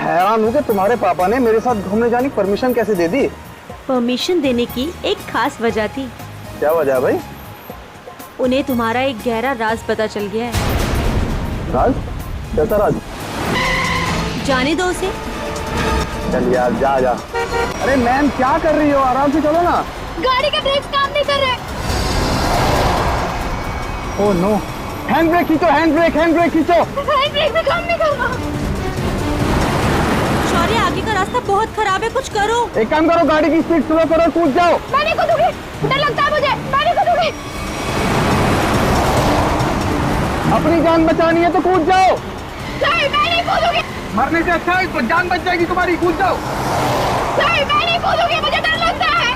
हैरान हूँ कि तुम्हारे पापा ने मेरे साथ घूमने जाने की परमिशन कैसे दे दी। परमिशन देने की एक खास वजह थी। क्या वजह है भाई? उन्हें तुम्हारा एक गहरा राज पता चल गया है। राज? कैसा राज? जाने दो उसे। चल यार जा जा। अरे मैम क्या कर रही हो, आराम से चलो ना। गाड़ी के ब्रेक्स काम नहीं कर रहे। ओह नो, हैंड ब्रेक खींचो, हैंड ब्रेक खींचो। हैंड ब्रेक भी काम नहीं कर रहा। शौर्य आगे का रास्ता बहुत खराब है, कुछ करो। एक काम करो, गाड़ी की स्पीड स्लो करो, कूद जाओ। मैं नहीं कूदूंगी, डर लगता है मुझे, मैं नहीं कूदूंगी। अपनी जान बचानी है तो कूद जाओ। नहीं, मैं नहीं कूदूंगी। मरने से अच्छा है तो जान बच जाएगी तुम्हारी, कूद जाओ। नहीं, मैं नहीं कूदूंगी, मुझे डर लगता है।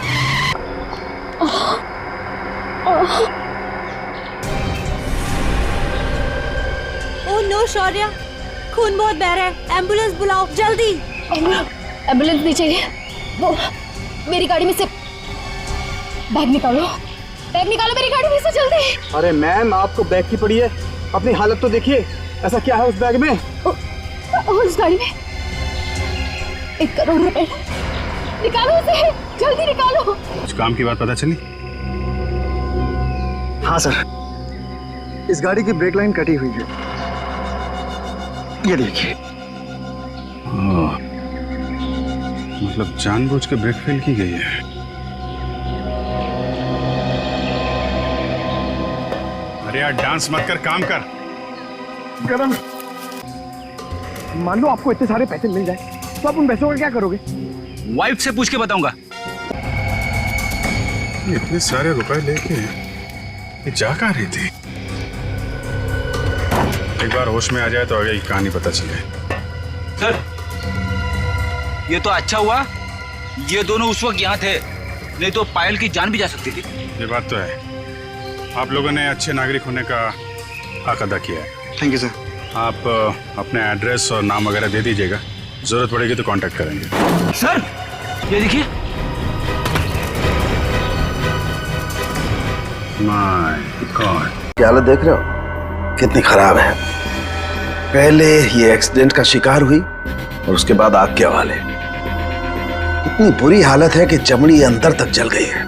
ओह नो शौर्य, खून बहुत बह रहा है, एम्बुलेंस बुलाओ जल्दी। एम्बुलेंस नहीं चाहिए। वो मेरी गाड़ी में से बैग निकालो मेरी गाड़ी में से जल्दी। अरे मैम आपको बैग की पड़ी है, अपनी हालत तो देखिए, ऐसा क्या है उस बैग में? उस गाड़ी में 1 करोड़ रुपए। निकालो उसे, जल्दी निकालो। कुछ काम की बात पता चली? हाँ सर, इस गाड़ी की ब्रेक लाइन कटी हुई है, ये देखिए। मतलब जानबूझ के ब्रेक फेल की गई है। अरे यार डांस मत कर, काम कर। गरम, मान लो आपको इतने सारे पैसे मिल जाए तो आप उन पैसों का क्या करोगे? वाइफ से पूछ के बताऊंगा। इतने सारे रुपए लेके ये जा कहाँ रही थी? एक बार होश में आ जाए तो आगे की कहानी पता चले। सर, ये तो अच्छा हुआ ये दोनों उस वक्त यहाँ थे, नहीं तो पायल की जान भी जा सकती थी। ये बात तो है, आप लोगों ने अच्छे नागरिक होने का हक अदा किया है। Thank you sir. आप अपने एड्रेस और नाम वगैरह दे दीजिएगा, जरूरत पड़ेगी तो कांटेक्ट करेंगे। सर ये देखिए। माय गॉड, क्या हालत देख रहे हो कितनी खराब है। पहले ये एक्सीडेंट का शिकार हुई और उसके बाद आग के हवाले। इतनी बुरी हालत है कि चमड़ी अंदर तक जल गई है।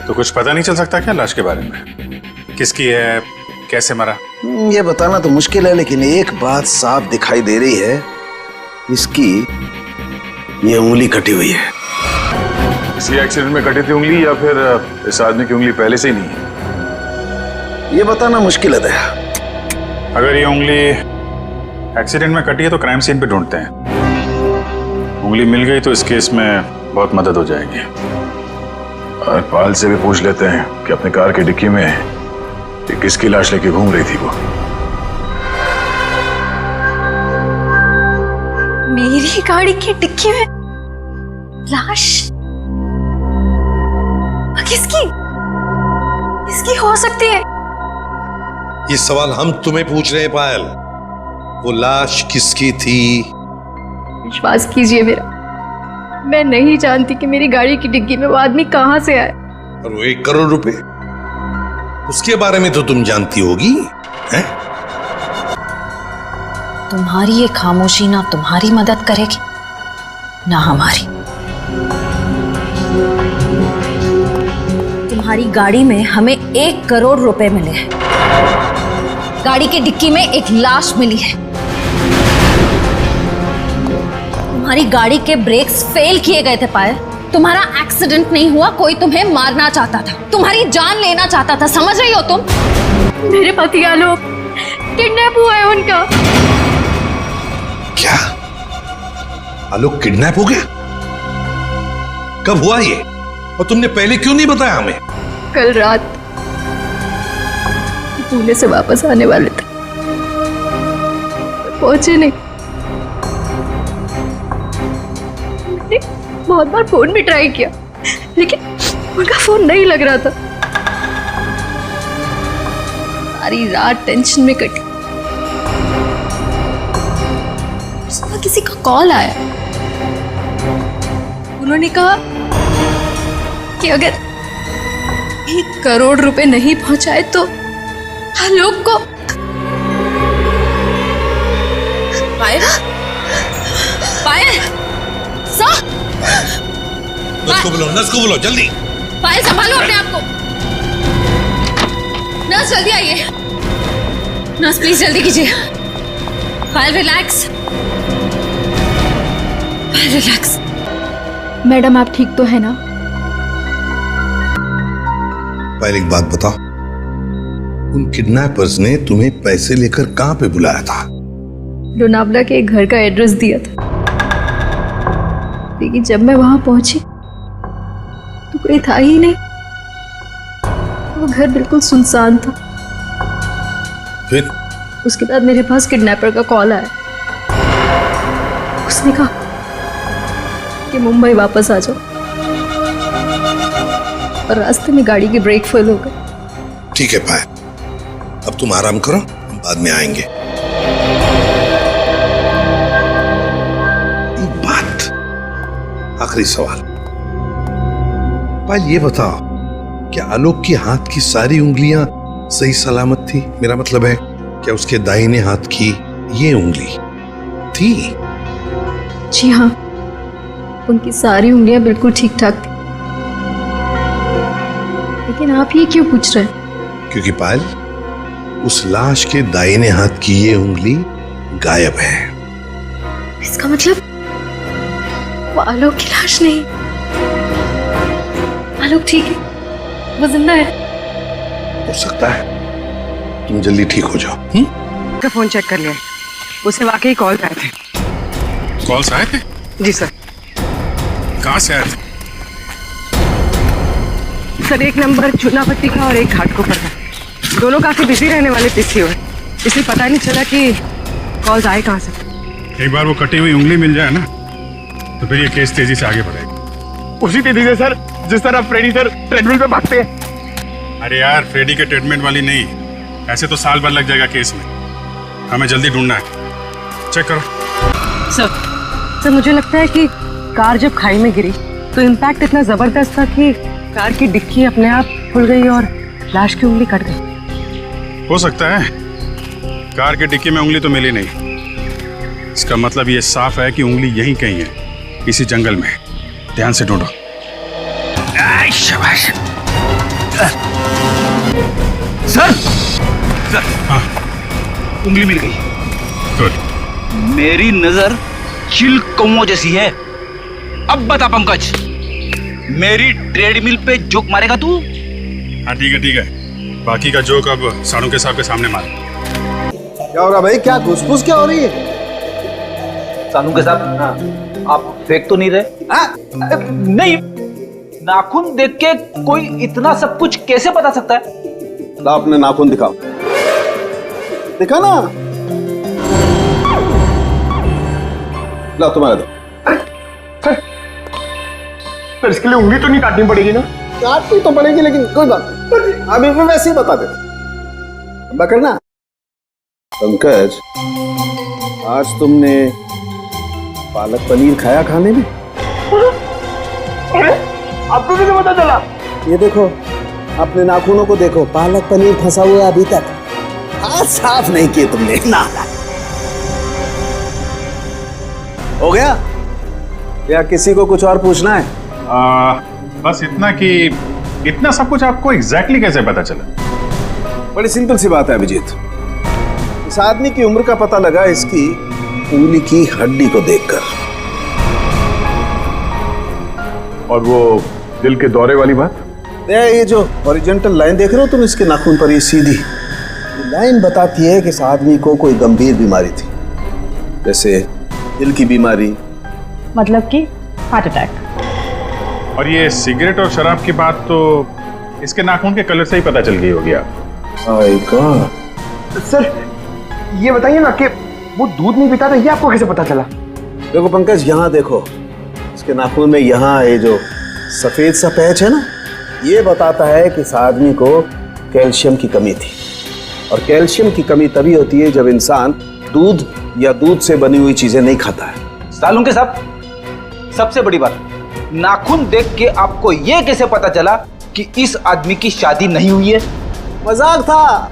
तो कुछ पता नहीं चल सकता क्या लाश के बारे में? किसकी है, कैसे मरा? ये बताना तो मुश्किल है, लेकिन एक बात साफ दिखाई दे रही है, इसकी ये उंगली कटी हुई है। किसी एक्सीडेंट में कटी थी उंगली या फिर इस आदमी की उंगली पहले से ही नहीं है? ये बताना मुश्किल है दया। अगर ये उंगली एक्सीडेंट में कटी है तो क्राइम सीन पे ढूंढते हैं। उंगली मिल गई तो इस केस में बहुत मदद हो जाएगी। और पाल से भी पूछ लेते हैं कि अपने कार की डिक्की में ये किसकी लाश लेके घूम रही थी वो। मेरी गाड़ी की डिक्की में लाश? किसकी हो सकती है? ये सवाल हम तुम्हें पूछ रहे हैं पायल, वो लाश किसकी थी? विश्वास कीजिए मेरा, मैं नहीं जानती कि मेरी गाड़ी की डिग्गी में वो आदमी कहां से आए। और वो 1 करोड़ रुपए, उसके बारे में तो तुम जानती होगी, हैं? तुम्हारी ये खामोशी ना तुम्हारी मदद करेगी ना हमारी। तुम्हारी गाड़ी में हमें 1 करोड़ रुपए मिले हैं, गाड़ी की डिक्की में एक लाश मिली है। तुम्हारी गाड़ी के ब्रेक्स फेल किए गए थे पायल। तुम्हारा एक्सीडेंट नहीं हुआ, कोई तुम्हें मारना चाहता था, तुम्हारी जान लेना चाहता था, समझ रही हो तुम? मेरे पति आलोक किडनैप हुआ है उनका। क्या आलोक किडनैप हो गया? कब हुआ ये, और तुमने पहले क्यों नहीं बताया हमें? कल रात पुणे से वापस आने वाले थे, पहुंचे नहीं। मैंने बहुत बार फोन भी ट्राई किया, लेकिन उनका फोन नहीं लग रहा था। सारी रात टेंशन में कटी। सुबह किसी का कॉल आया, उन्होंने कहा कि अगर 1 करोड़ रुपए नहीं पहुंचाए तो आलोक को। पायल, नर्स को बोलो जल्दी। पायल संभालो अपने आप को। नर्स जल्दी आइए। नर्स प्लीज जल्दी कीजिए। पायल रिलैक्स। पायल रिलैक्स। मैडम आप ठीक तो है ना? पहले एक बात बताओ, उन किडनैपर्स ने तुम्हें पैसे लेकर कहां पे बुलाया था? लोनावला के एक घर का एड्रेस दिया था, लेकिन जब मैं वहां पहुंची तो कोई था ही नहीं। वो घर बिल्कुल सुनसान था। फिर उसके बाद मेरे पास किडनैपर का कॉल आया। उसने कहा कि मुंबई वापस आ जाओ, और रास्ते में गाड़ी की ब्रेक फेल हो गई। ठीक है पायल, अब तुम आराम करो, हम बाद में आएंगे। एक बात, आखिरी सवाल, पायल ये बताओ, क्या आलोक के हाथ की सारी उंगलियां सही सलामत थी? मेरा मतलब है, क्या उसके दाहिने हाथ की ये उंगली थी? जी हाँ, उनकी सारी उंगलियां बिल्कुल ठीक ठाक थी। लेकिन आप ये क्यों पूछ रहे हैं? क्योंकि पायल, उस लाश के दाहिने हाथ की ये उंगली गायब है। इसका मतलब वो आलोक की लाश नहीं। आलोक ठीक है, वो जिंदा है। हो सकता है, तुम जल्दी ठीक हो जाओ। का फोन चेक कर लिया, उसे वाकई कॉल आए थे। कॉल्स आए थे? जी सर। कहाँ से आए थे? सर, एक नंबर चुनापट्टी का और एक घाटकोपर का। दोनों काफी बिजी रहने वाले पीसीओ है, इसलिए पता नहीं चला कि कॉल्स आए कहाँ से। एक बार वो कटी हुई उंगली मिल जाए ना, तो फिर ये केस तेजी से आगे बढ़ेगा। उसी तेजी से सर जिस तरह फ्रेडी सर ट्रेडमिल पे भागते हैं। अरे यार, फ्रेडी के ट्रीटमेंट वाली नहीं, ऐसे तो साल भर लग जाएगा केस में। हमें जल्दी ढूंढना है। चेक करो। सर, मुझे लगता है कि कार जब खाई में गिरी तो इम्पैक्ट इतना जबरदस्त था कि कार की डिक्की अपने आप खुल गई और लाश की उंगली कट गई। हो सकता है, कार की डिक्की में उंगली तो मिली नहीं। इसका मतलब ये साफ है कि उंगली यहीं कहीं है, इसी जंगल में। ध्यान से ढूंढो। शाबाश। सर, हाँ, उंगली मिल गई। गुड। मेरी नजर चिल कौओं जैसी है। अब बता पंकज, मेरी ट्रेडमिल पे जोक मारेगा तू? हाँ ठीक है ठीक है, बाकी का जोक अब सानू के साहब के सामने मार। क्या हो रहा भाई? क्या घुसपुस क्या हो रही है? सानू के साहब, आप फेंक तो नहीं रहे? नहीं, नाखून देख के कोई इतना सब कुछ कैसे बता सकता है? ला अपने नाखून दिखाओ। दिखा ना। ला तुम्हारा दो। सर इसके लिए उंगली तो नहीं काटनी पड़ेगी ना? काटनी तो पड़ेगी, लेकिन कोई बात नहीं, अभी मैं वैसे ही बता देता। बकरना पंकज, आज तुमने पालक पनीर खाया खाने में? अरे आपको कैसे पता चला? ये देखो, अपने नाखूनों को देखो, पालक पनीर फंसा हुआ है अभी तक। हाथ साफ नहीं किए तुमने ना। हो गया या किसी को कुछ और पूछना है? बस इतना कि इतना सब कुछ आपको एग्जैक्टली कैसे पता चला? बड़ी सिंपल सी बात है अभिजीत। इस आदमी की उम्र का पता लगा इसकी उंगली की हड्डी को देखकर। और वो दिल के दौरे वाली बात? ये जो हॉरिजॉन्टल लाइन देख रहे हो तुम इसके नाखून पर, ये सीधी लाइन बताती है कि इस आदमी को कोई गंभीर बीमारी थी, जैसे दिल की बीमारी। मतलब कि हार्ट अटैक। और ये सिगरेट और शराब की बात तो इसके नाखून के कलर से ही पता चल गई होगी। आप सर ये बताइए ना कि वो दूध नहीं पीता था, ये आपको कैसे पता चला? देखो पंकज, यहाँ देखो, इसके नाखून में यहाँ ये जो सफेद सा पैच है ना, ये बताता है कि इस आदमी को कैल्शियम की कमी थी। और कैल्शियम की कमी तभी होती है जब इंसान दूध या दूध से बनी हुई चीजें नहीं खाता है। सालून के साहब, सबसे बड़ी बात, नाखून देख के आपको ये कैसे पता चला कि इस आदमी की शादी नहीं हुई है? मजाक था।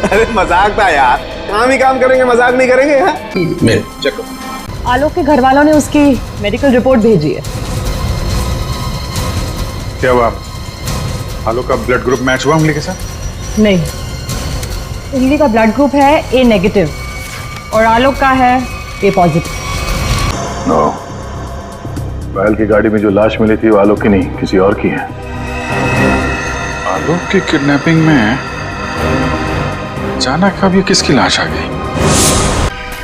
अरे मजाक था यार, काम ही काम करेंगे, मजाक नहीं करेंगे। मैं चेक करो। आलोक के घर वालों ने उसकी मेडिकल रिपोर्ट भेजी है। क्या हुआ? आलोक का ब्लड ग्रुप मैच हुआ उंगली के साथ? नहीं, उंगली का ब्लड ग्रुप है ए नेगेटिव और आलोक का है ए पॉजिटिव। नो, पायल की गाड़ी में जो लाश मिली थी वो आलोक की नहीं, किसी और की है। आलोक की किडनैपिंग में अचानक अब ये किसकी लाश आ गई?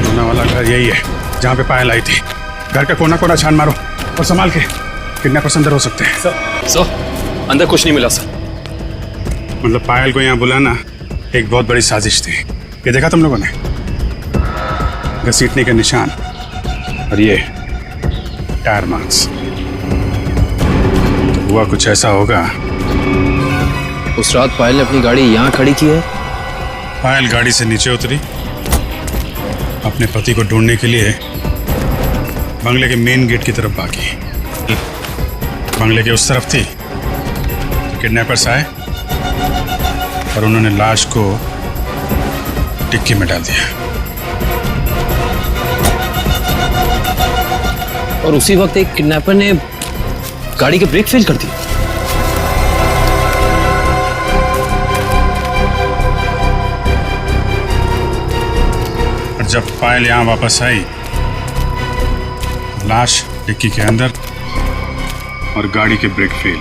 लूना वाला घर यही है जहाँ पे पायल आई थी। घर का कोना कोना छान मारो और संभाल के, किडनैपर्स अंदर हो सकते हैं। सर, अंदर कुछ नहीं मिला सर। मतलब पायल को यहाँ बुलाना एक बहुत बड़ी साजिश थी। ये देखा तुम लोगों ने? घसीटने के निशान और ये टायर मार्क्स। तो हुआ कुछ ऐसा होगा। उस रात पायल ने अपनी गाड़ी यहाँ खड़ी की है। पायल गाड़ी से नीचे उतरी, अपने पति को ढूंढने के लिए बंगले के मेन गेट की तरफ भागी। बंगले के उस तरफ थी तो किडनैपर्स आए और उन्होंने लाश को टिक्की में डाल दिया। और उसी वक्त एक किडनैपर ने गाड़ी के ब्रेक फेल कर दिए। और जब पायल यहाँ वापस आई, लाश डिक्की के अंदर और गाड़ी के ब्रेक फेल।